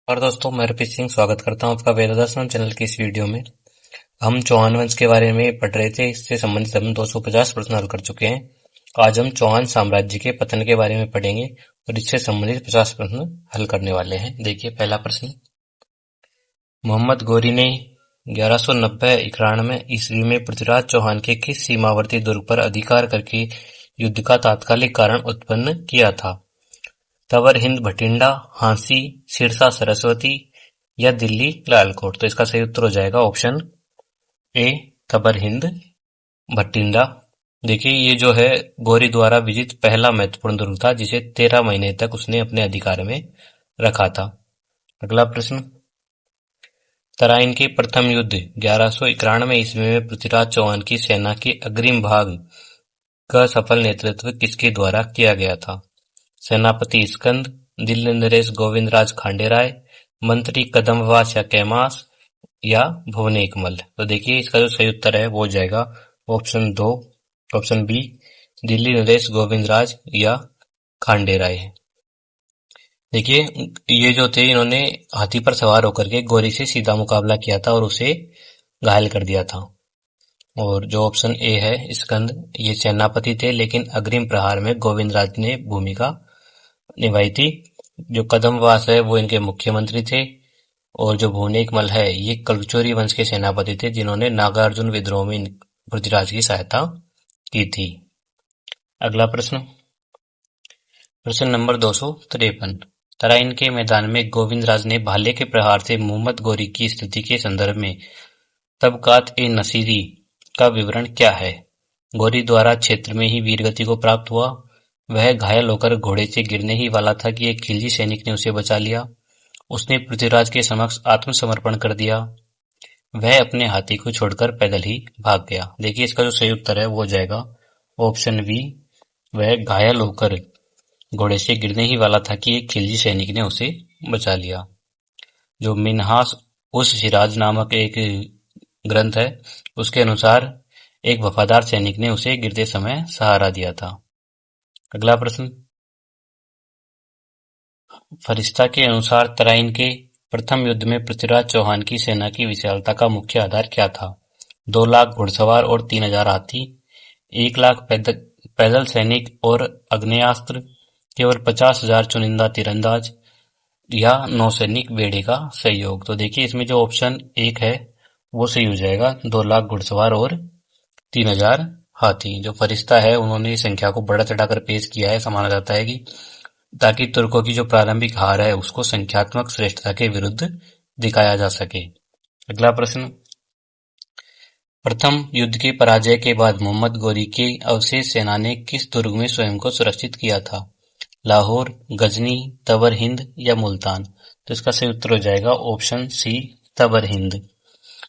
और दोस्तों, मैं हरप्रीत सिंह स्वागत करता हूं आपका वेदादर्शन चैनल की इस वीडियो में। हम चौहान वंश के बारे में पढ़ रहे थे। इससे संबंधित हम 250 प्रश्न हल कर चुके हैं। आज हम चौहान साम्राज्य के पतन के बारे में पढ़ेंगे और इससे संबंधित 50 प्रश्न हल करने वाले हैं। देखिए, पहला प्रश्न, मोहम्मद गौरी ने 1190-91 ईस्वी में पृथ्वीराज चौहान के किस सीमावर्ती दुर्ग पर अधिकार करके युद्ध का तात्कालिक कारण उत्पन्न किया था? तवर हिंद भटिंडा, हांसी, सिरसा सरस्वती या दिल्ली लालकोट। तो इसका सही उत्तर हो जाएगा ऑप्शन ए, तबर हिंद भटिंडा। देखिए, ये जो है गौरी द्वारा विजित पहला महत्वपूर्ण दुर्ग था जिसे 13 महीने तक उसने अपने अधिकार में रखा था। अगला प्रश्न, तराइन के प्रथम युद्ध 1191 ईस्वी में पृथ्वीराज चौहान की सेना के अग्रिम भाग का सफल नेतृत्व किसके द्वारा किया गया था? सेनापति स्कंद, दिल्ली नरेश गोविंदराज खांडेराय, मंत्री कदम्बवास या कैमास या भुवनेकमल। तो देखिए, इसका जो सही उत्तर है वो हो जाएगा ऑप्शन बी, दिल्ली नरेश गोविंदराज या खांडेराय है। देखिए, ये जो थे इन्होंने हाथी पर सवार होकर के गौरी से सीधा मुकाबला किया था और उसे घायल कर दिया था। और जो ऑप्शन ए है स्कंद, ये सेनापति थे लेकिन अग्रिम प्रहार में गोविंदराज ने भूमिका निभाई थी। जो कदम्बवास है वो इनके मुख्यमंत्री थे और जो भुवनेकमल है ये कलचोरी वंश के सेनापति थे जिन्होंने नागार्जुन विद्रोह में पृथ्वीराज की सहायता की थी। अगला प्रश्न, प्रश्न नंबर 253, तराइन के मैदान में गोविंदराज ने भाले के प्रहार से मोहम्मद गौरी की स्थिति के संदर्भ में तबकात-ए-नसीरी का विवरण क्या है? गौरी द्वारा क्षेत्र में ही वीरगति को प्राप्त हुआ। वह घायल होकर घोड़े से गिरने ही वाला था कि एक खिलजी सैनिक ने उसे बचा लिया। उसने पृथ्वीराज के समक्ष आत्मसमर्पण कर दिया। वह अपने हाथी को छोड़कर पैदल ही भाग गया। देखिए, इसका जो सही उत्तर है वो हो जाएगा ऑप्शन बी, वह घायल होकर घोड़े से गिरने ही वाला था कि एक खिलजी सैनिक ने उसे बचा लिया। जो मिन्हास उस सिराज नामक एक ग्रंथ है उसके अनुसार एक वफादार सैनिक ने उसे गिरते समय सहारा दिया था। अगला प्रश्न, फरिश्ता के अनुसार तराइन के प्रथम युद्ध में पृथ्वीराज चौहान की सेना की विशालता का मुख्य आधार क्या था? 2 लाख घुड़सवार और 3000 हाथी, 1 लाख पैदल सैनिक और आग्नेयास्त्र, केवल 50,000 चुनिंदा तीरंदाज या नौसैनिक बेड़े का सहयोग। तो देखिए, इसमें जो ऑप्शन 1 है वो सही हो जाएगा, 2 लाख घुड़सवार और 3000 हाथी। जो फरिश्ता है उन्होंने संख्या को बढ़ा चढ़ाकर पेश किया है। माना जाता है कि ताकि तुर्कों की जो प्रारंभिक हार है उसको संख्यात्मक श्रेष्ठता के विरुद्ध दिखाया जा सके। अगला प्रश्न, प्रथम युद्ध के पराजय के बाद मोहम्मद गौरी के अवशेष सेना ने किस दुर्ग में स्वयं को सुरक्षित किया था? लाहौर, गजनी, तबर हिंद या मुल्तान। तो इसका सही उत्तर हो जाएगा ऑप्शन सी, तबर हिंद।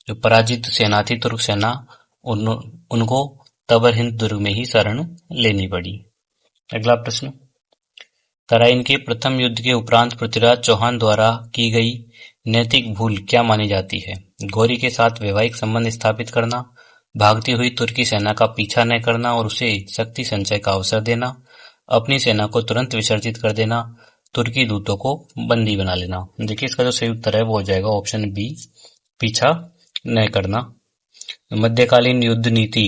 जो पराजित सेना थी तुर्क सेना, उनको तबर हिंद दुर्ग में ही शरण लेनी पड़ी। अगला प्रश्न, तराइन के प्रथम युद्ध के उपरांत पृथ्वीराज चौहान द्वारा की गई नैतिक भूल क्या मानी जाती है? गौरी के साथ वैवाहिक संबंध स्थापित करना, भागती हुई तुर्की सेना का पीछा न करना और उसे शक्ति संचय का अवसर देना, अपनी सेना को तुरंत विसर्जित कर देना, तुर्की दूतों को बंदी बना लेना। देखिए, इसका जो सही उत्तर है वो हो जाएगा ऑप्शन बी, पीछा न करना। मध्यकालीन युद्ध नीति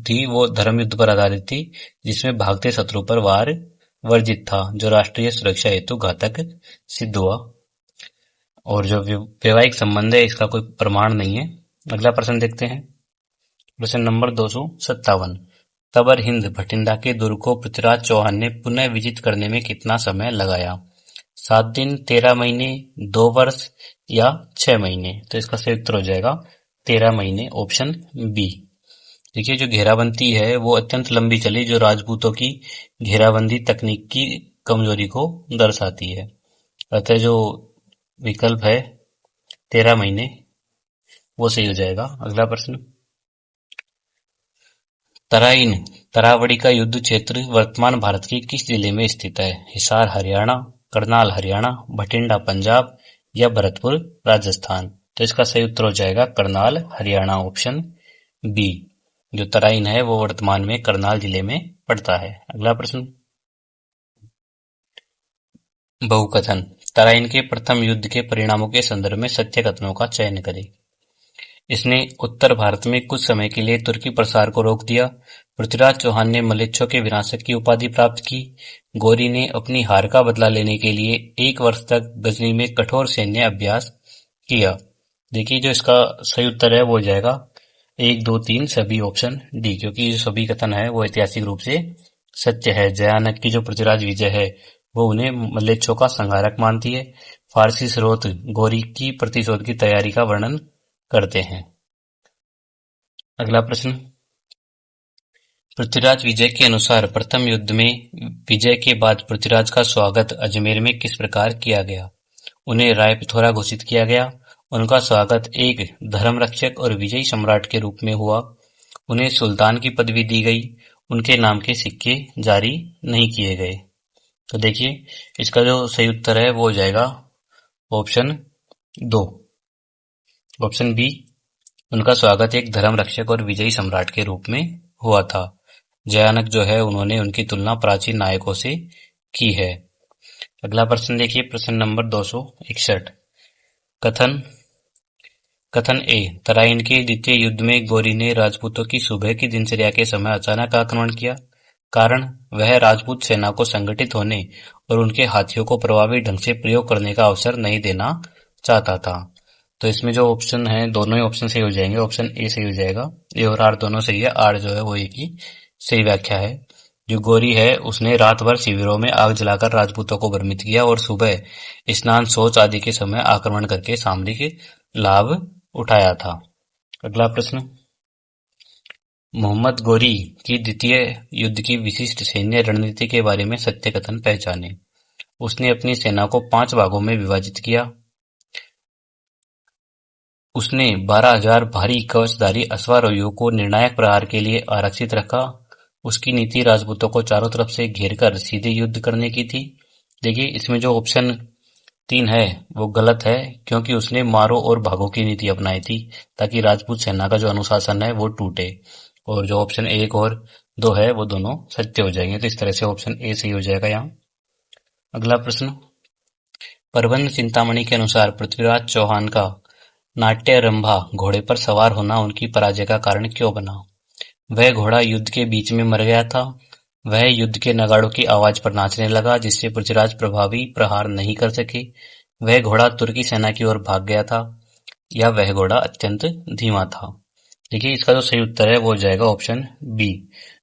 थी वो धर्म युद्ध पर आधारित थी जिसमें भागते शत्रु पर वार वर्जित था, जो राष्ट्रीय सुरक्षा हेतु घातक सिद्ध हुआ। और जो वैवाहिक संबंध है इसका कोई प्रमाण नहीं है। अगला प्रश्न देखते हैं, प्रश्न नंबर 257, तबर हिंद भटिंडा के दुर्ग को पृथ्वीराज चौहान ने पुनः विजित करने में कितना समय लगाया? 7 दिन, 13 महीने, 2 वर्ष या 6 महीने। तो इसका सही उत्तर हो जाएगा 13 महीने, ऑप्शन बी। देखिए, जो घेराबंदी है वो अत्यंत लंबी चली, जो राजपूतों की घेराबंदी तकनीक की कमजोरी को दर्शाती है। अतः जो विकल्प है 13 महीने वो सही हो जाएगा। अगला प्रश्न, तराइन तरावड़ी का युद्ध क्षेत्र वर्तमान भारत के किस जिले में स्थित है? हिसार हरियाणा, करनाल हरियाणा, भटिंडा पंजाब या भरतपुर राजस्थान। तो इसका सही उत्तर हो जाएगा करनाल हरियाणा, ऑप्शन बी। जो तराइन है वो वर्तमान में करनाल जिले में पड़ता है। अगला प्रश्न, बहुकथन, तराइन के प्रथम युद्ध के परिणामों के संदर्भ में सत्य कथनों का चयन करें। इसने उत्तर भारत में कुछ समय के लिए तुर्की प्रसार को रोक दिया। पृथ्वीराज चौहान ने मलेच्छों के विनाशक की उपाधि प्राप्त की। गौरी ने अपनी हार का बदला लेने के लिए 1 वर्ष तक गजनी में कठोर सैन्य अभ्यास किया। देखिए जो इसका सही उत्तर है वो हो जाएगा 1, 2, 3 सभी ऑप्शन डी, क्योंकि जो सभी कथन है वो ऐतिहासिक रूप से सत्य है। जयानक की जो पृथ्वीराज विजय है वो उन्हें मलेच्छों का संहारक मानती है। फारसी स्रोत गौरी की प्रतिशोध की तैयारी का वर्णन करते हैं। अगला प्रश्न, पृथ्वीराज विजय के अनुसार प्रथम युद्ध में विजय के बाद पृथ्वीराज का स्वागत अजमेर में किस प्रकार किया गया? उन्हें राय पिथौरा घोषित किया गया। उनका स्वागत एक धर्मरक्षक और विजयी सम्राट के रूप में हुआ। उन्हें सुल्तान की पदवी दी गई। उनके नाम के सिक्के जारी नहीं किए गए। तो देखिए इसका जो सही उत्तर है वो हो जाएगा ऑप्शन 2, ऑप्शन बी। उनका स्वागत एक धर्मरक्षक और विजयी सम्राट के रूप में हुआ था। जयानक जो है उन्होंने उनकी तुलना प्राचीन नायकों से की है। अगला प्रश्न देखिए, प्रश्न नंबर 261। कथन ए, तराइन के द्वितीय युद्ध में गौरी ने राजपूतों की सुबह की दिनचर्या के समय अचानक आक्रमण किया। कारण, वह राजपूत सेना को संगठित होने और उनके हाथियों को प्रभावी ढंग से प्रयोग करने का अवसर नहीं देना चाहता था। तो इसमें जो ऑप्शन है दोनों ही ऑप्शन सही हो जाएंगे। ऑप्शन ए सही हो जाएगा, ए और आर दोनों सही है। आर जो है वो एक ही सही व्याख्या है। जो गौरी है उसने रात भर शिविरों में आग जलाकर राजपूतों को भ्रमित किया और सुबह स्नान शौच आदि के समय आक्रमण करके सामरिक लाभ उठाया था। अगला प्रश्न, मोहम्मद गौरी की द्वितीय युद्ध की विशिष्ट सैन्य रणनीति के बारे में सत्य कथन पहचाने। उसने अपनी सेना को 5 भागों में विभाजित किया। उसने 12,000 भारी कवचधारी अश्वारोहियों को निर्णायक प्रहार के लिए आरक्षित रखा। उसकी नीति राजपूतों को चारों तरफ से घेरकर सीधे युद्ध करने की थी। देखिए इसमें जो ऑप्शन 3 है वो गलत है, क्योंकि उसने मारो और भागो की नीति अपनाई थी ताकि राजपूत सेना का जो अनुशासन है वो टूटे। और जो ऑप्शन 1 और 2 है वो दोनों सत्य हो जाएंगे। तो इस तरह से ऑप्शन ए सही हो जाएगा यहाँ। अगला प्रश्न, प्रबंध चिंतामणि के अनुसार पृथ्वीराज चौहान का नाट्यरंभा घोड़े पर सवार होना उनकी पराजय का कारण क्यों बना? वह घोड़ा युद्ध के बीच में मर गया था। वह युद्ध के नगाड़ों की आवाज पर नाचने लगा जिससे पृथ्वीराज प्रभावी प्रहार नहीं कर सके। वह घोड़ा तुर्की सेना की ओर भाग गया था, या वह घोड़ा अत्यंत धीमा था। देखिए इसका जो सही उत्तर है वो हो जाएगा ऑप्शन बी।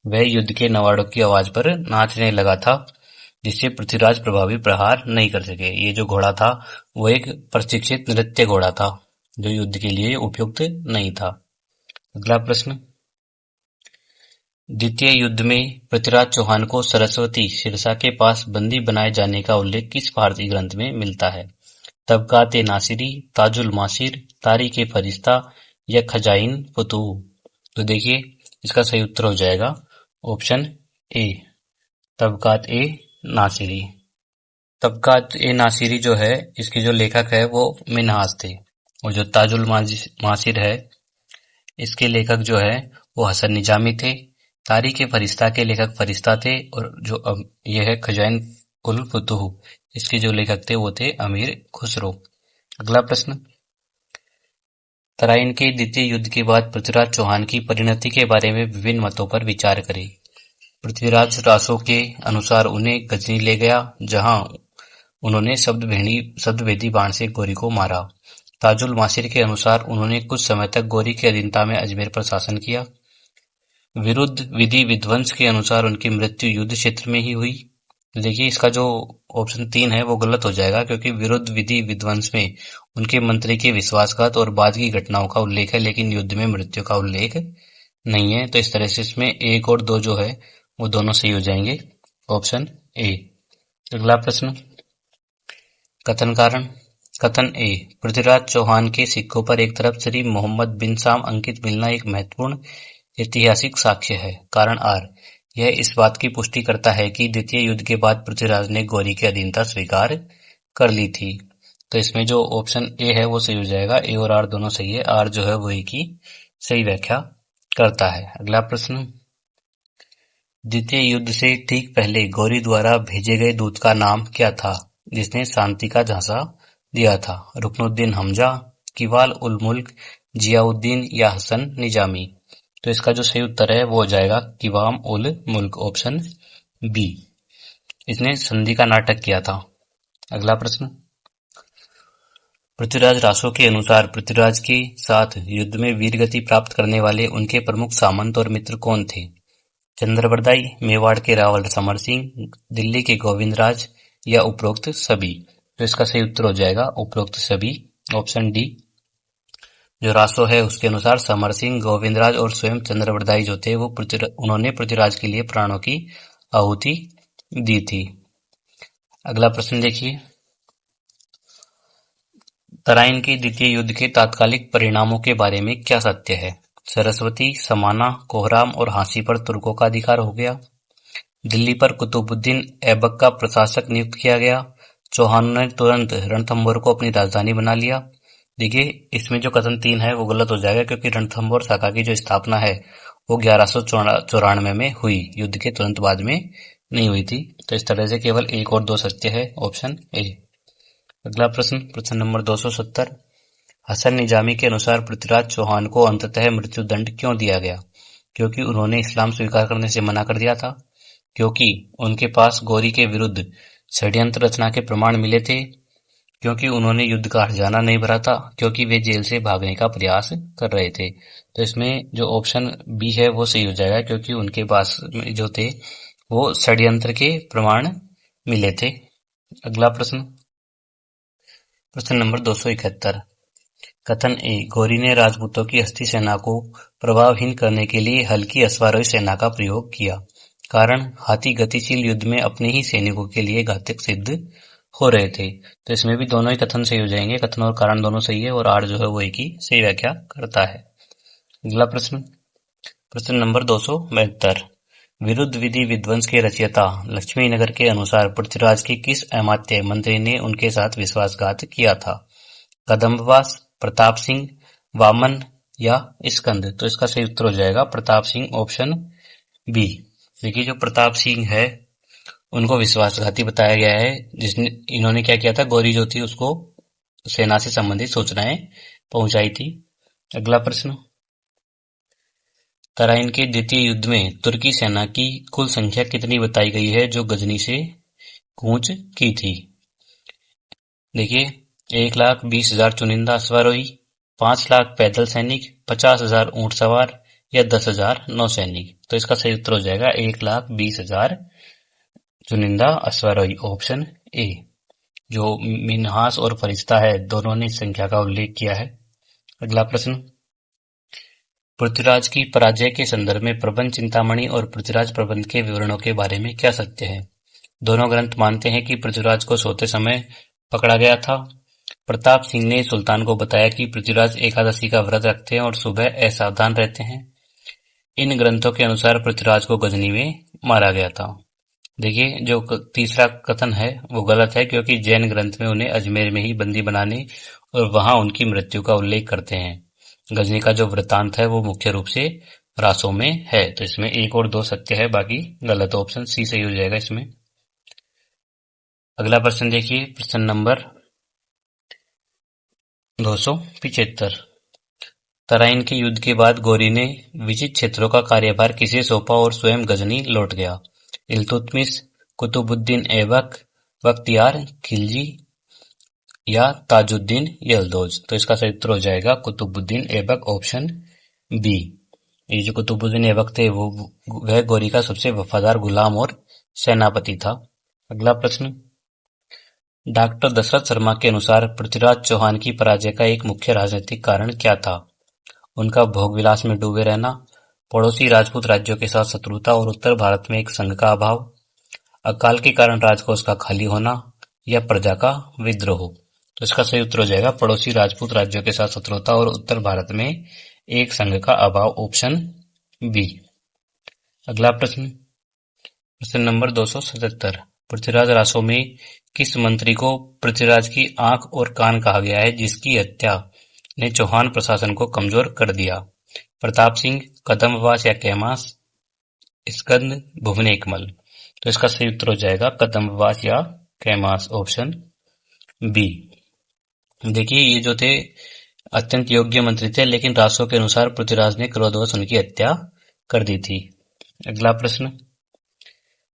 वह युद्ध के नगाड़ों की आवाज पर नाचने लगा था जिससे पृथ्वीराज प्रभावी प्रहार नहीं कर सके। ये जो घोड़ा था वो एक प्रशिक्षित नृत्य घोड़ा था जो युद्ध के लिए उपयुक्त नहीं था। अगला प्रश्न, द्वितीय युद्ध में पृथ्वीराज चौहान को सरस्वती सिरसा के पास बंदी बनाए जाने का उल्लेख किस फारसी ग्रंथ में मिलता है? तबकात ए नासिरी, ताजुल मासिर, तारीख ए फरिश्ता या खजाइन फुतूह। तो देखिए इसका सही उत्तर हो जाएगा ऑप्शन ए, तबकात ए नासिरी। तबकात ए नासिरी जो है इसके जो लेखक है वो मिन्हाज थे, और जो ताजुल मासिर है इसके लेखक जो है वो हसन निजामी थे। तारीख ए फरिश्ता के लेखक फरिश्ता थे, और जो ये है खजाइन उल फुतूह इसके जो लेखक थे वो थे अमीर खुसरो। अगला प्रश्न, तराइन के द्वितीय युद्ध के बाद पृथ्वीराज चौहान की परिणति के बारे में विभिन्न मतों पर विचार करें। पृथ्वीराज रासो के अनुसार उन्हें गजनी ले गया जहां उन्होंने शब्दभेदी बाण से गौरी को मारा। ताजुल मासिर के अनुसार उन्होंने कुछ समय तक गौरी की अधीनता में अजमेर पर शासन किया। विरुद्ध विधि विध्वंस के अनुसार उनकी मृत्यु युद्ध क्षेत्र में ही हुई। देखिए इसका जो ऑप्शन 3 है वो गलत हो जाएगा, क्योंकि विरुद्ध विधि विध्वंस में उनके मंत्री के विश्वासघात और बाद की घटनाओं का उल्लेख है, लेकिन युद्ध में मृत्यु का उल्लेख नहीं है। तो इस तरह से इसमें 1 और 2 जो है वो दोनों सही हो जाएंगे, ऑप्शन ए। अगला प्रश्न, कथन कारण। कथन ए, पृथ्वीराज चौहान के सिक्कों पर एक तरफ श्री मोहम्मद बिन शाम अंकित मिलना एक महत्वपूर्ण ऐतिहासिक साक्ष्य है। कारण आर, यह इस बात की पुष्टि करता है कि द्वितीय युद्ध के बाद पृथ्वीराज ने गौरी की अधीनता स्वीकार कर ली थी। तो इसमें जो ऑप्शन ए है वो सही हो जाएगा। ए और आर दोनों सही है। आर जो है वो एक ही सही व्याख्या करता है। अगला प्रश्न, द्वितीय युद्ध से ठीक पहले गौरी द्वारा भेजे गए दूत का नाम क्या था? जिसने शांति का झांसा दिया था? रुकनुद्दीन हमजा, किवाल उल मुल्क, जियाउद्दीन या हसन निजामी? तो इसका जो सही उत्तर है वो हो जाएगा किवाम उल मुल्क, ऑप्शन बी। इसने संधि का नाटक किया था। अगला प्रश्न, पृथ्वीराज रासो के अनुसार पृथ्वीराज के साथ युद्ध में वीरगति प्राप्त करने वाले उनके प्रमुख सामंत और मित्र कौन थे? चंद्रबरदाई, मेवाड़ के रावल समर सिंह, दिल्ली के गोविंदराज या उपरोक्त सभी? तो इसका सही उत्तर हो जाएगा उपरोक्त सभी, ऑप्शन डी। जो रासो है उसके अनुसार समर सिंह, गोविंदराज और स्वयं चंद्रबरदाई जो थे वो उन्होंने पृथ्वीराज के लिए प्राणों की आहुति दी थी। अगला प्रश्न देखिए, तराइन के द्वितीय युद्ध के तात्कालिक परिणामों के बारे में क्या सत्य है? सरस्वती, समाना, कोहराम और हांसी पर तुर्कों का अधिकार हो गया। दिल्ली पर कुतुबुद्दीन ऐबक का प्रशासक नियुक्त किया गया। चौहानों ने तुरंत रणथंभौर को अपनी राजधानी बना लिया। देखिए, इसमें जो कथन 3 है वो गलत हो जाएगा, क्योंकि रणथंभौर शाखा की जो स्थापना है वो 1194 में हुई, युद्ध के तुरंत बाद में नहीं हुई थी। तो इस तरह से केवल 1 और 2 सत्य है, ऑप्शन ए। अगला प्रश्न, प्रश्न नंबर 270, हसन निजामी के अनुसार पृथ्वीराज चौहान को अंततः मृत्युदंड क्यों दिया गया? क्योंकि उन्होंने इस्लाम स्वीकार करने से मना कर दिया था, क्योंकि उनके पास गौरी के विरुद्ध षड्यंत्र रचना के प्रमाण मिले थे, क्योंकि उन्होंने युद्ध का हर्जाना नहीं भरा था, क्योंकि वे जेल से भागने का प्रयास कर रहे थे। तो इसमें जो ऑप्शन बी है वो सही हो जाएगा, क्योंकि उनके पास जो थे वो षड्यंत्र के प्रमाण मिले थे। अगला प्रश्न, प्रश्न नंबर 271, कथन ए, गौरी ने राजपूतों की हस्ती सेना को प्रभावहीन करने के लिए हल्की अश्वारोही सेना का प्रयोग किया। कारण, हाथी गतिशील युद्ध में अपने ही सैनिकों के लिए घातक सिद्ध हो रहे थे। तो इसमें भी दोनों ही कथन सही हो जाएंगे, कथन और कारण दोनों सही है, और आर जो है वो एक ही सही व्याख्या करता है। अगला प्रश्न, प्रश्न नंबर 272, विरुद्ध विधि विध्वंस के रचयिता लक्ष्मीनगर के अनुसार पृथ्वीराज के किस अमात्य मंत्री ने उनके साथ विश्वासघात किया था? कदम्बवास, प्रताप सिंह, वामन या स्कंद? तो इसका सही उत्तर हो जाएगा प्रताप सिंह, ऑप्शन बी। देखिए, जो प्रताप सिंह है उनको विश्वासघाती बताया गया है, जिसने इन्होंने क्या किया था, गौरी जो थी उसको सेना से संबंधित सूचनाएं पहुंचाई थी। अगला प्रश्न, तराइन के द्वितीय युद्ध में तुर्की सेना की कुल संख्या कितनी बताई गई है जो गजनी से कूच की थी? देखिए, 1,20,000 चुनिंदा अश्वारोही, 5 लाख पैदल सैनिक, 50,000 ऊंट सवार या 10,000 नौसैनिक? तो इसका सही उत्तर हो जाएगा 1,20,000 चुनिंदा अश्वारोही, ऑप्शन ए। जो मिन्हास और फरिश्ता है दोनों ने इस संख्या का उल्लेख किया है। अगला प्रश्न, पृथ्वीराज की पराजय के संदर्भ में प्रबंध चिंतामणि और पृथ्वीराज प्रबंध के विवरणों के बारे में क्या सत्य है? दोनों ग्रंथ मानते हैं कि पृथ्वीराज को सोते समय पकड़ा गया था। प्रताप सिंह ने सुल्तान को बताया कि पृथ्वीराज एकादशी का व्रत रखते हैं और सुबह असावधान रहते हैं। इन ग्रंथों के अनुसार पृथ्वीराज को गजनी में मारा गया था। देखिए, जो तीसरा कथन है वो गलत है, क्योंकि जैन ग्रंथ में उन्हें अजमेर में ही बंदी बनाने और वहां उनकी मृत्यु का उल्लेख करते हैं। गजनी का जो वृतांत है वो मुख्य रूप से रासों में है। तो इसमें 1 और 2 सत्य है, बाकी गलत, ऑप्शन सी सही हो जाएगा इसमें। अगला प्रश्न देखिए, प्रश्न नंबर 275, तराइन के युद्ध के बाद गौरी ने विजित क्षेत्रों का कार्यभार किसे सौंपा और स्वयं गजनी लौट गया? इल्तुतमिश, कुतुबुद्दीन ऐबक, बख्तियार खिलजी या ताजुद्दीन यलदौज? तो इसका सही उत्तर हो जाएगा कुतुबुद्दीन ऐबक, ऑप्शन बी। ये जो कुतुबुद्दीन ऐबक थे वह गौरी का सबसे वफादार गुलाम और सेनापति था। अगला प्रश्न, डॉक्टर दशरथ शर्मा के अनुसार पृथ्वीराज चौहान की पराजय का एक मुख्य राजनीतिक कारण क्या था? उनका भोगविलास में डूबे रहना, पड़ोसी राजपूत राज्यों के साथ शत्रुता और उत्तर भारत में एक संघ का अभाव, अकाल के कारण राजकोष का खाली होना या प्रजा का विद्रोह? तो इसका सही उत्तर हो जाएगा पड़ोसी राजपूत राज्यों के साथ शत्रुता और उत्तर भारत में एक संघ का अभाव, ऑप्शन बी। अगला प्रश्न, प्रश्न नंबर 277, पृथ्वीराज रासो में किस मंत्री को पृथ्वीराज की आंख और कान कहा गया है जिसकी हत्या ने चौहान प्रशासन को कमजोर कर दिया? प्रताप सिंह, कदम्बवास या कैमास, स्कंद, भुवनेकमल? तो इसका सही उत्तर हो जाएगा कदम्बवास या कैमास, ऑप्शन बी। देखिए ये जो थे अत्यंत योग्य मंत्री थे, लेकिन रासो के अनुसार पृथ्वीराज ने क्रोधवश उनकी हत्या कर दी थी। अगला प्रश्न,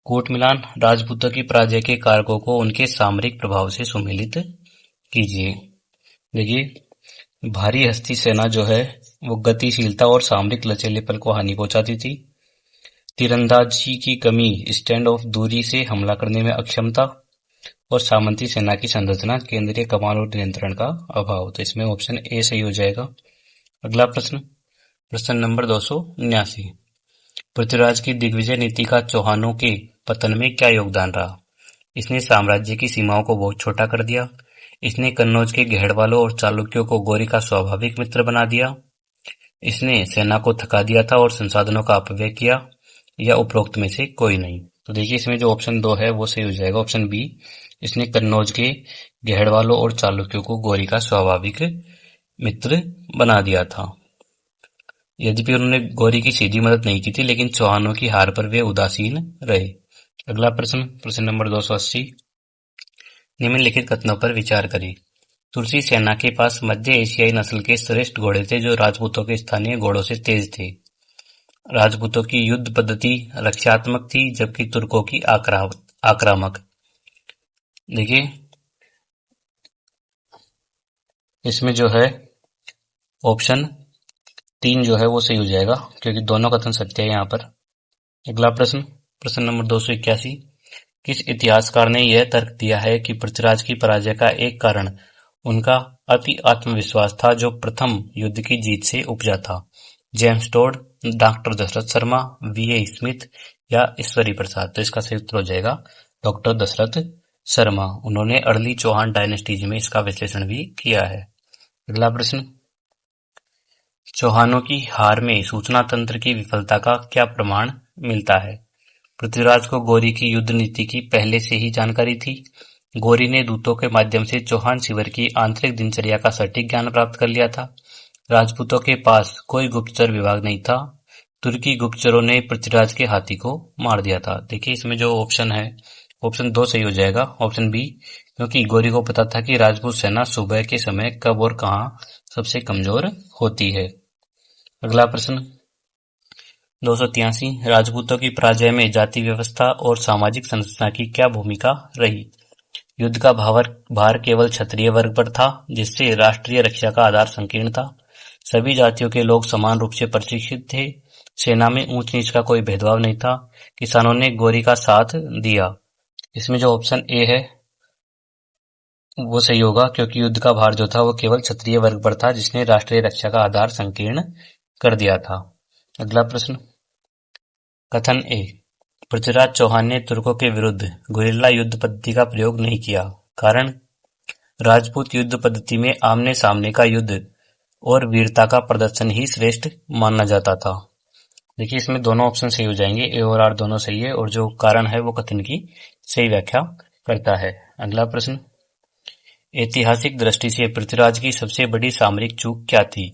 कूट मिलान, राजपूतों की पराजय के कारकों को उनके सामरिक प्रभाव से सुमेलित कीजिए। देखिए भारी हस्ती सेना जो है वो गतिशीलता और सामरिक लचीलेपन को हानि पहुंचाती थी। तीरंदाजी की कमी, स्टैंड ऑफ दूरी से हमला करने में अक्षमता और सामंती सेना की संरचना, केंद्रीय कमान और नियंत्रण का अभाव। तो इसमें ऑप्शन ए सही हो जाएगा। अगला प्रश्न, प्रश्न नंबर 279, पृथ्वीराज की दिग्विजय नीति का चौहानों के पतन में क्या योगदान रहा? इसने साम्राज्य की सीमाओं को बहुत छोटा कर दिया, इसने कन्नौज के गहड़वालों और चालुक्यों को गौरी का स्वाभाविक मित्र बना दिया, इसने सेना को थका दिया था और संसाधनों का अपव्यय किया, या उपरोक्त में से कोई नहीं। तो देखिए इसमें जो ऑप्शन 2 है वो सही हो जाएगा, ऑप्शन बी। इसने कन्नौज के गहड़वालों और चालुक्यों को गौरी का स्वाभाविक मित्र बना दिया था। यद्यपि उन्होंने गौरी की सीधी मदद नहीं की थी, लेकिन चौहानों की हार पर वे उदासीन रहे। अगला प्रश्न, प्रश्न नंबर 280, निम्नलिखित कथनों पर विचार करें। तुलसी सेना के पास मध्य एशियाई नस्ल के श्रेष्ठ घोड़े थे जो राजपूतों के स्थानीय घोड़ों से तेज थे। राजपूतों की युद्ध पद्धति रक्षात्मक थी, जबकि तुर्कों की आक्रामक। देखिए इसमें जो है ऑप्शन 3 जो है वो सही हो जाएगा, क्योंकि दोनों कथन सत्य है यहाँ पर। अगला प्रश्न, प्रश्न नंबर 281, किस इतिहासकार ने यह तर्क दिया है कि पृथ्वीराज की पराजय का एक कारण उनका अति आत्मविश्वास था जो प्रथम युद्ध की जीत से उपजा था? James Tod, doctor Dashrath Sharma, VA. Smith या ईश्वरी प्रसाद। तो इसका सही उत्तर हो जाएगा डॉक्टर दशरथ शर्मा। उन्होंने अर्ली चौहान डायनेस्टीज में इसका विश्लेषण भी किया है। अगला प्रश्न, चौहानों की हार में सूचना तंत्र की विफलता का क्या प्रमाण मिलता है? पृथ्वीराज को गौरी की युद्ध नीति की पहले से ही जानकारी थी। गौरी ने दूतों के माध्यम से चौहान शिविर की आंतरिक दिनचर्या का सटीक ज्ञान प्राप्त कर लिया था। राजपूतों के पास कोई गुप्तचर विभाग नहीं था। तुर्की गुप्तचरों ने पृथ्वीराज के हाथी को मार दिया था। देखिए इसमें जो ऑप्शन है ऑप्शन 2 सही हो जाएगा, ऑप्शन बी, क्योंकि गौरी को पता था कि राजपूत सेना सुबह के समय कब और कहां सबसे कमजोर होती है। अगला प्रश्न 283, राजपूतों की पराजय में जाति व्यवस्था और सामाजिक संरचना की क्या भूमिका रही? युद्ध का भार केवल क्षत्रिय वर्ग पर था, जिससे राष्ट्रीय रक्षा का आधार संकीर्ण था। सभी जातियों के लोग समान रूप से प्रशिक्षित थे। सेना में ऊंच नीच का कोई भेदभाव नहीं था। किसानों ने गौरी का साथ दिया। इसमें जो ऑप्शन ए है वो सही होगा, क्योंकि युद्ध का भार जो था वो केवल क्षत्रिय वर्ग पर था, जिसने राष्ट्रीय रक्षा का आधार संकीर्ण कर दिया था। अगला प्रश्न, कथन ए, पृथ्वीराज चौहान ने तुर्कों के विरुद्ध गुरिल्ला युद्ध पद्धति का प्रयोग नहीं किया। कारण, राजपूत युद्ध पद्धति में आमने सामने का युद्ध और वीरता का प्रदर्शन ही श्रेष्ठ माना जाता था। देखिए इसमें दोनों ऑप्शन सही हो जाएंगे, ए और आर दोनों सही है, और जो कारण है वो कथन की सही व्याख्या करता है। अगला प्रश्न, ऐतिहासिक दृष्टि से पृथ्वीराज की सबसे बड़ी सामरिक चूक क्या थी?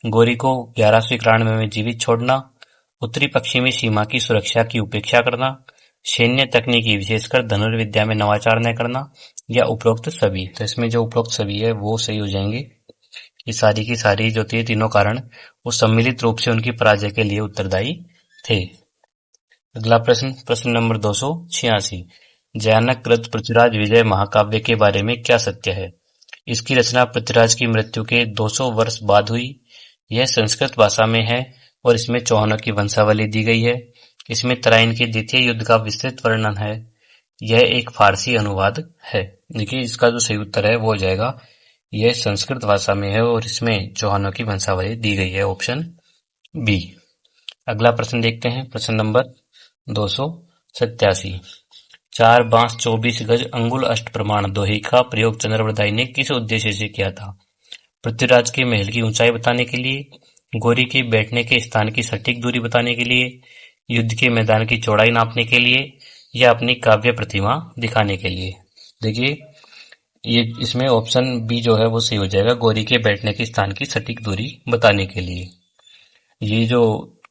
गौरी को 1191 में जीवित छोड़ना, उत्तरी पश्चिमी सीमा की सुरक्षा की उपेक्षा करना, सैन्य तकनीकी विशेषकर धनुर्विद्या में नवाचार न करना, या उपरोक्त सभी। तो इसमें जो उपरोक्त सभी है वो सही हो जाएंगे। ये सारी की सारी जो थे तीनों कारण वो सम्मिलित रूप से उनकी पराजय के लिए उत्तरदायी थे। अगला प्रश्न, प्रश्न नंबर 286, जयानक कृत पृथ्वीराज विजय महाकाव्य के बारे में क्या सत्य है? इसकी रचना पृथ्वीराज की मृत्यु के 200 वर्ष बाद हुई। यह संस्कृत भाषा में है और इसमें चौहानों की वंशावली दी गई है। इसमें तराइन के द्वितीय युद्ध का विस्तृत वर्णन है। यह एक फारसी अनुवाद है। देखिए इसका जो सही उत्तर है वो हो जाएगा, यह संस्कृत भाषा में है और इसमें चौहानों की वंशावली दी गई है, ऑप्शन बी। अगला प्रश्न देखते हैं, प्रश्न नंबर 287, 4 बांस 24 गज अंगुल अष्ट प्रमाण दोहे का प्रयोग चंद्रवरदाई ने किस उद्देश्य से किया था? पृथ्वीराज के महल की ऊंचाई बताने के लिए, गौरी के बैठने के स्थान की सटीक दूरी बताने के लिए, युद्ध के मैदान की चौड़ाई नापने के लिए, या अपनी काव्य प्रतिमा दिखाने के लिए। देखिए ये इसमें ऑप्शन बी जो है वो सही हो जाएगा, गौरी के बैठने के स्थान की सटीक दूरी बताने के लिए। ये जो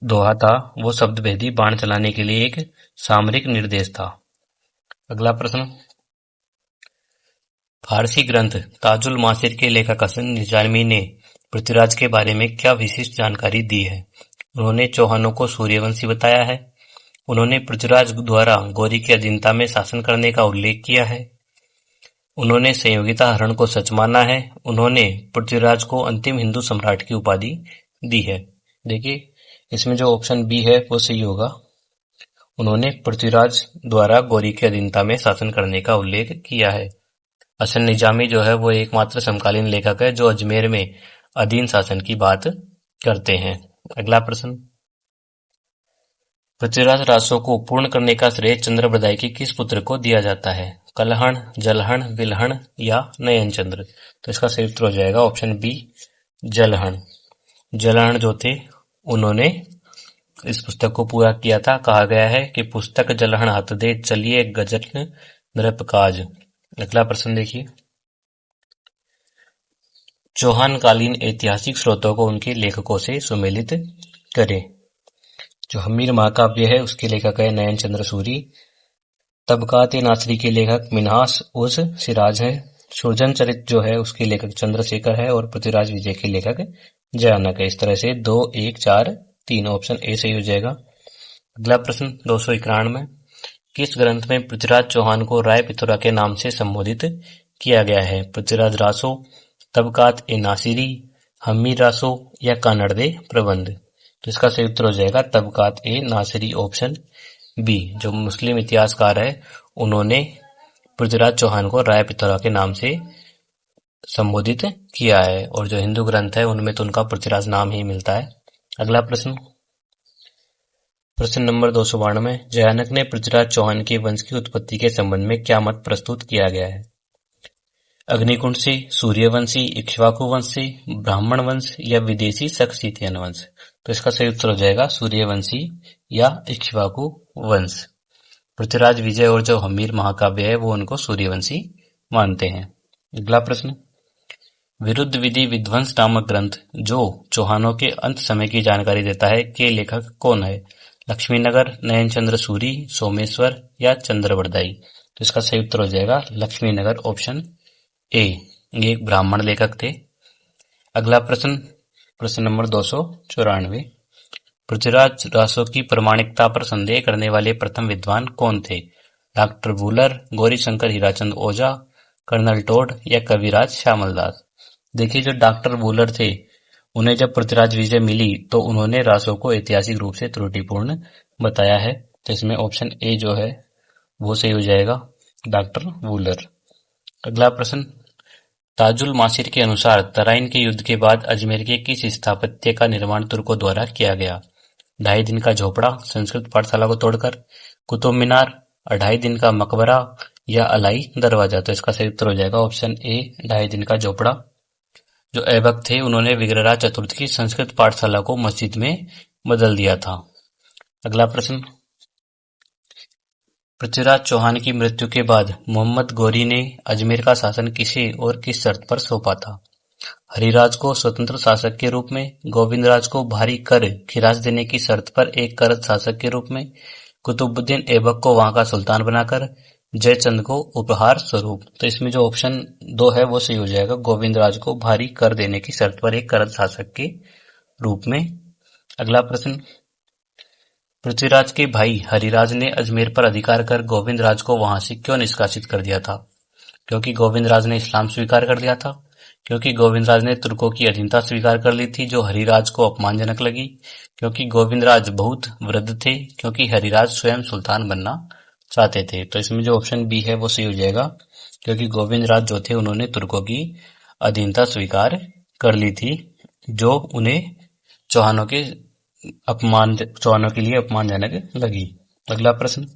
दोहा था वो शब्द भेदी बाण चलाने के लिए एक सामरिक निर्देश था। अगला प्रश्न, फारसी ग्रंथ ताजुल मासिर के लेखक हसन निजामी ने पृथ्वीराज के बारे में क्या विशिष्ट जानकारी दी है? उन्होंने चौहानों को सूर्यवंशी बताया है। उन्होंने पृथ्वीराज द्वारा गौरी की अधीनता में शासन करने का उल्लेख किया है। उन्होंने संयोगिता हरण को सच माना है। उन्होंने पृथ्वीराज को अंतिम हिंदू सम्राट की उपाधि दी है। देखिए इसमें जो ऑप्शन बी है वो सही होगा। उन्होंने पृथ्वीराज द्वारा गौरी की अधीनता में शासन करने का उल्लेख किया है। हसन निजामी जो है वो एकमात्र समकालीन लेखक है जो अजमेर में अधीन शासन की बात करते हैं। अगला प्रश्न, पृथ्वीराज रासो को पूर्ण करने का श्रेय चंद्रबरदाई के किस पुत्र को दिया जाता है? कलहण, जलहण, विलहण या नयनचंद्र? तो इसका सही उत्तर हो जाएगा ऑप्शन बी जलहण। जलहण जो थे उन्होंने इस पुस्तक को पूरा किया था। कहा गया है कि पुस्तक जलहण हत दे चलिए गजन नृप काज। अगला प्रश्न देखिए, चौहान कालीन ऐतिहासिक स्रोतों को उनके लेखकों से सुमेलित करें। जो हमीर महाकाव्य है उसके लेखक है नयन चंद्र सूरी। तबकात नासरी के लेखक मिन्हास उस सिराज है। सुरजन चरित जो है उसके लेखक चंद्रशेखर है और पृथ्वीराज विजय के लेखक जयानक है। इस तरह से 2, 1, 4, 3 ऑप्शन ए सही हो जाएगा। अगला प्रश्न 291, किस ग्रंथ में पृथ्वीराज चौहान को राय पिथौरा के नाम से संबोधित किया गया है? पृथ्वीराज रासो, तबकात ए नासिरी, हमीर रासो या कानड़दे प्रबंध? तो इसका सही उत्तर हो जाएगा तबकात ए नासिरी ऑप्शन बी। जो मुस्लिम इतिहासकार है उन्होंने पृथ्वीराज चौहान को राय पिथौरा के नाम से संबोधित किया है और जो हिंदू ग्रंथ है उनमें तो उनका पृथ्वीराज नाम ही मिलता है। अगला प्रश्न, प्रश्न नंबर 292, जयानक ने पृथ्वीराज चौहान के वंश की उत्पत्ति के संबंध में क्या मत प्रस्तुत किया गया है? अग्निकुंड से, सूर्यवंशी, इक्ष्वाकु वंश से, ब्राह्मण वंश या विदेशी सक्सीथियन वंश? तो इसका सही उत्तर हो जाएगा सूर्यवंशी या इक्ष्वाकु वंश। पृथ्वीराज विजय और जो हमीर महाकाव्य है वो उनको सूर्यवंशी मानते हैं। अगला प्रश्न, विरुद्ध विधि विध्वंस नामक ग्रंथ जो चौहानों के अंत समय की जानकारी देता है के लेखक कौन है? लक्ष्मीनगर, नयनचंद्र सूरी, सोमेश्वर या चंद्रबरदाई? तो इसका सही उत्तर हो जाएगा लक्ष्मीनगर ऑप्शन ए। ये एक ब्राह्मण लेखक थे। अगला प्रश्न, प्रश्न नंबर 294, पृथ्वीराज रासो की प्रामाणिकता पर संदेह करने वाले प्रथम विद्वान कौन थे? डॉक्टर वूलर, गौरीशंकर हीराचंद ओझा, कर्नल टोड या कविराज श्यामलदास? देखिए जो डॉक्टर वूलर थे उन्हें जब पृथ्वीराज विजय मिली तो उन्होंने रासो को ऐतिहासिक रूप से त्रुटिपूर्ण बताया है। तो इसमें ऑप्शन ए जो है वो सही हो जाएगा डॉक्टर वूलर। अगला प्रश्न, ताजुल मासिर के अनुसार तराइन के युद्ध के बाद अजमेर के किस स्थापत्य का निर्माण तुर्कों द्वारा किया गया? 2.5 दिन का झोपड़ा, संस्कृत पाठशाला को तोड़कर, कुतुब मीनार, 2.5 दिन का मकबरा या अलाई दरवाजा? तो इसका सही उत्तर हो जाएगा ऑप्शन ए 2.5 दिन का झोपड़ा। जो ऐबक थे उन्होंने विग्रहराज चतुर्थ की संस्कृत पाठशाला को मस्जिद में बदल दिया था। अगला प्रश्न, पृथ्वीराज चौहान की मृत्यु के बाद मोहम्मद गौरी ने अजमेर का शासन किसे और किस शर्त पर सौंपा था? हरिराज को स्वतंत्र शासक के रूप में, गोविंदराज को भारी कर खिराज देने की शर्त पर एक करद शासक के रूप में, कुतुबुद्दीन ऐबक को वहां का सुल्तान बनाकर, जयचंद को उपहार स्वरूप? तो इसमें जो ऑप्शन 2 है वो सही हो जाएगा, गोविंदराज को भारी कर देने की शर्त पर एक करद शासक के रूप में। अगला प्रश्न, पृथ्वीराज के भाई हरिराज ने अजमेर पर अधिकार कर गोविंदराज को वहां से क्यों निष्कासित कर दिया था? क्योंकि गोविंदराज ने इस्लाम स्वीकार कर लिया था, क्योंकि गोविंदराज ने तुर्कों की अधीनता स्वीकार कर ली थी जो हरिराज को अपमानजनक लगी, क्योंकि गोविंदराज बहुत वृद्ध थे, क्योंकि हरिराज स्वयं सुल्तान बनना चाहते थे? तो इसमें जो ऑप्शन बी है वो सही हो जाएगा, क्योंकि गोविंदराज जो थे उन्होंने तुर्कों की अधीनता स्वीकार कर ली थी जो उन्हें चौहानों के लिए अपमानजनक लगी। अगला प्रश्न,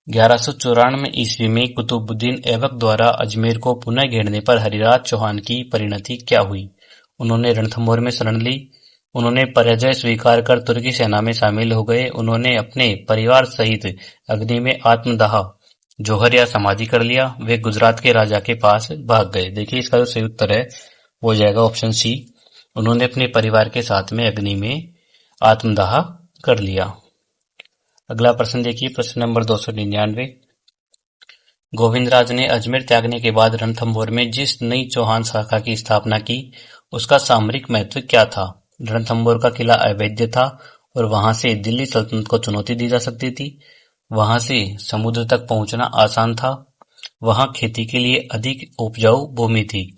1194 ईस्वी में कुतुबुद्दीन ऐबक द्वारा अजमेर को पुनः घेरने पर हरिराज चौहान की परिणति क्या हुई? उन्होंने रणथंभौर में शरण ली, उन्होंने पराजय स्वीकार कर तुर्की सेना में शामिल हो गए, उन्होंने अपने परिवार सहित अग्नि में आत्मदाह जौहर या समाधि कर लिया, वे गुजरात के राजा के पास भाग गए? देखिए इसका जो सही उत्तर है वो हो जाएगा ऑप्शन सी, उन्होंने अपने परिवार के साथ में अग्नि में आत्मदाह कर लिया। अगला प्रश्न देखिए, प्रश्न नंबर 299, गोविंदराज ने अजमेर त्यागने के बाद रणथंभौर में जिस नई चौहान शाखा की स्थापना की, उसका सामरिक महत्व क्या था? रणथंभौर का किला अवैध था और वहां से दिल्ली सल्तनत को चुनौती दी जा सकती थी। वहां से समुद्र तक पहुंचना आसान था। वहां खेती के लिए अधिक उपजाऊ भूमि थी।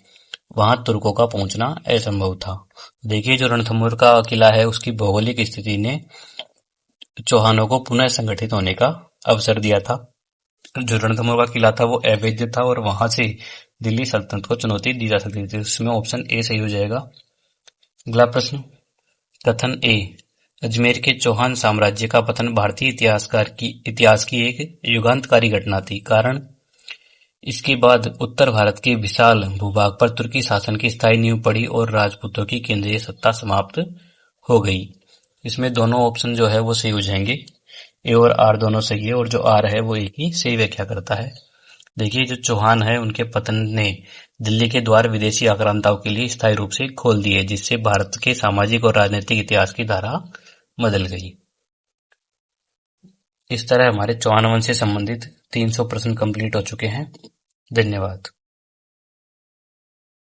वहां तुर्कों का पहुंचना असंभव था। देखिए, जो रणथंभौर का किला है उसकी भौगोलिक स्थिति ने चौहानों को पुनः संगठित होने का अवसर दिया था। जो रणथंभौर का किला था वो अवैध था और वहां से दिल्ली सल्तनत को चुनौती दी जा सकती थी। उसमें ऑप्शन ए सही हो जाएगा। अगला प्रश्न, कथन ए, अजमेर के चौहान साम्राज्य का पतन भारतीय इतिहास की एक युगांतकारी घटना थी। कारण, इसके बाद उत्तर भारत के विशाल भूभाग पर तुर्की शासन की स्थायी नींव पड़ी और राजपूतों की केंद्रीय सत्ता समाप्त हो गई। इसमें दोनों ऑप्शन जो है वो सही हो जाएंगे। ए और आर दोनों सही है और जो आर है वो ए की सही व्याख्या करता है। देखिए, जो चौहान है उनके पतन ने दिल्ली के द्वार विदेशी आक्रांताओं के लिए स्थायी रूप से खोल दिए, जिससे भारत के सामाजिक और राजनीतिक इतिहास की धारा बदल गई। इस तरह हमारे चौहान वंश से संबंधित 300 प्रश्न कंप्लीट हो चुके हैं। धन्यवाद।